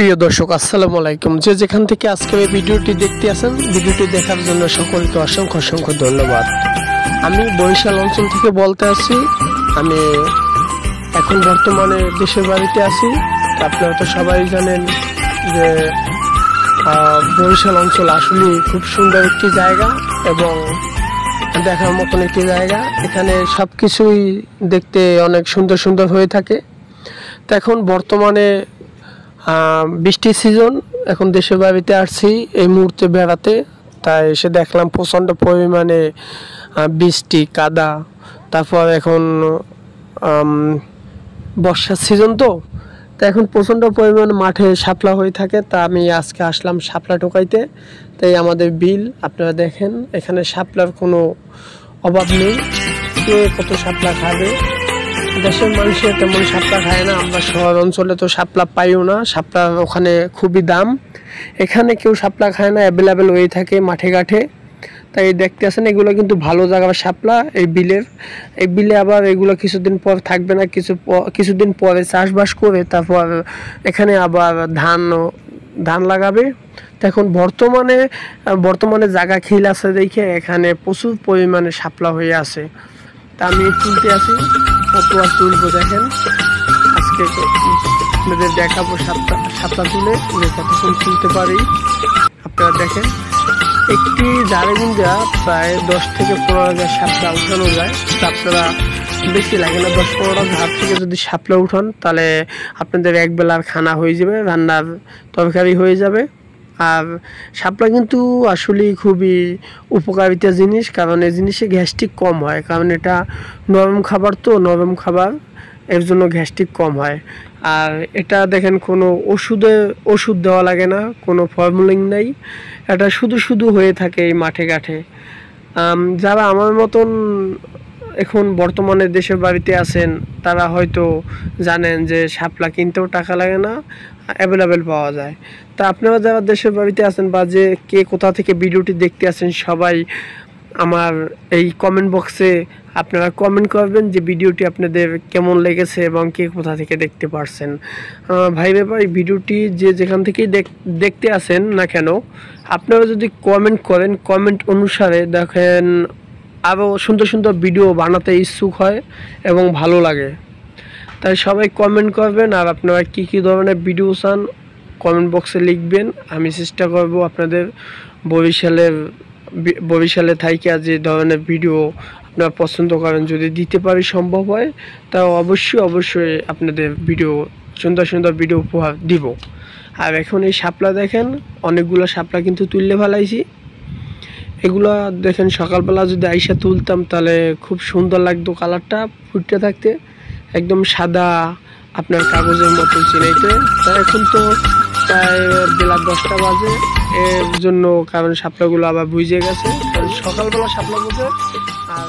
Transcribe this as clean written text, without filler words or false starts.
প্রিয় দর্শক আসসালামু আলাইকুম। যে যেখান থেকে আজকের এই ভিডিওটি দেখতে আছেন, ভিডিওটি দেখার জন্য সকলকে অসংখ্য অসংখ্য ধন্যবাদ। আমি বরিশাল অঞ্চল থেকে বলতে আছি। আমি এখন বর্তমানে দেশের বাড়িতে আছি। আপনারা তো সবাই জানেন যে বরিশাল অঞ্চল আসলে খুব সুন্দর একটি জায়গা এবং দেখার মতন একটি জায়গা। এখানে সবকিছুই দেখতে অনেক সুন্দর সুন্দর হয়ে থাকে। তো এখন বর্তমানে বৃষ্টির সিজন, এখন দেশের বাড়িতে আসছি এই মুহূর্তে বেড়াতে। তাই এসে দেখলাম প্রচণ্ড পরিমাণে বৃষ্টি, কাদা। তারপর এখন বর্ষার সিজন তো এখন প্রচণ্ড পরিমাণে মাঠে শাপলা হয়ে থাকে। তা আমি আজকে আসলাম শাপলা টোকাইতে। তাই আমাদের বিল আপনারা দেখেন, এখানে শাপলার কোনো অভাব নেই। কে কত শাপলা খাবে, দেশের মানুষের তেমন শাপলা খায় না। আমরা শহর অঞ্চলে তো শাপলা পাইও না, শাপলা ওখানে খুবই দাম। এখানে কেউ শাপলা খায় না, অ্যাভেলেবেল হয়ে থাকে মাঠে ঘাটে। তাই দেখতে আসেন, এগুলো কিন্তু ভালো জায়গা শাপলা। এই বিলে আবার এগুলো কিছুদিন পর থাকবে না, কিছুদিন পরে চাষবাস করে তারপর এখানে আবার ধান লাগাবে। তো এখন বর্তমানে জায়গা খিল আছে দেখে এখানে প্রচুর পরিমাণে শাপলা হয়ে আছে। তা আমি তুলতে আসি, কত আর তুলবো দেখেন। আজকে আপনাদের দেখাবো শাপলা তুলে কতক্ষণ তুলতে পারি। আপনারা দেখেন, একটি জারিবিন দেওয়া প্রায় 10 থেকে 15,000 শাপলা উঠানো যায়। আপনারা বেশি লাগে না, 10-15টা ধার থেকে যদি শাপলা উঠান তাহলে আপনাদের এক বেলার খানা হয়ে যাবে, রান্নার তরকারি হয়ে যাবে। আর শাপলা কিন্তু আসলে খুবই উপকারিতা জিনিস, কারণ এই জিনিসে গ্যাস্ট্রিক কম হয়। কারণ এটা নরম খাবার, তো নরম খাবার, এর জন্য গ্যাস্ট্রিক কম হয়। আর এটা দেখেন, কোনো ওষুধ দেওয়া লাগে না, কোনো ফর্মুলিং নাই। এটা শুধু হয়ে থাকে এই মাঠে ঘাটে। যারা আমার মতন এখন বর্তমানে দেশের বাড়িতে আছেন তারা হয়তো জানেন যে শাপলা কিনতেও টাকা লাগে না, অ্যাভেলেবেল পাওয়া যায়। তা আপনারা যারা দেশের বাড়িতে আছেন বা যে কে কোথা থেকে ভিডিওটি দেখতে আসেন, সবাই আমার এই কমেন্ট বক্সে আপনারা কমেন্ট করবেন যে ভিডিওটি আপনাদের কেমন লেগেছে এবং কে কোথা থেকে দেখতে পারছেন। ভাই ভিডিওটি যে যেখান থেকেই দেখতে আসেন না কেন, আপনারা যদি কমেন্ট করেন, কমেন্ট অনুসারে দেখেন আরও সুন্দর সুন্দর ভিডিও বানাতে ইচ্ছুক হয় এবং ভালো লাগে। তাই সবাই কমেন্ট করবেন। আর আপনারা কী ধরনের ভিডিও চান কমেন্ট বক্সে লিখবেন। আমি চেষ্টা করব আপনাদের বরিশালে থাইকা যে ধরনের ভিডিও আপনারা পছন্দ করেন যদি দিতে পারি, সম্ভব হয়, তা অবশ্যই আপনাদের সুন্দর সুন্দর ভিডিও উপহার দিব। আর এখন এই শাপলা দেখেন, অনেকগুলো শাপলা কিন্তু তুললে ফেলাইছি। এগুলো দেখেন, সকালবেলা যদি আইসা তুলতাম তাহলে খুব সুন্দর লাগতো, কালারটা ফুটতে থাকতে একদম সাদা, আপনার কাগজের মতন চিনাইতে। তা এখন তো প্রায় বেলা 10টা বাজে, এর জন্য কারণ শাপলাগুলো আবার বুঝে গেছে, কারণ সকালবেলা শাপলা বুঝে। আর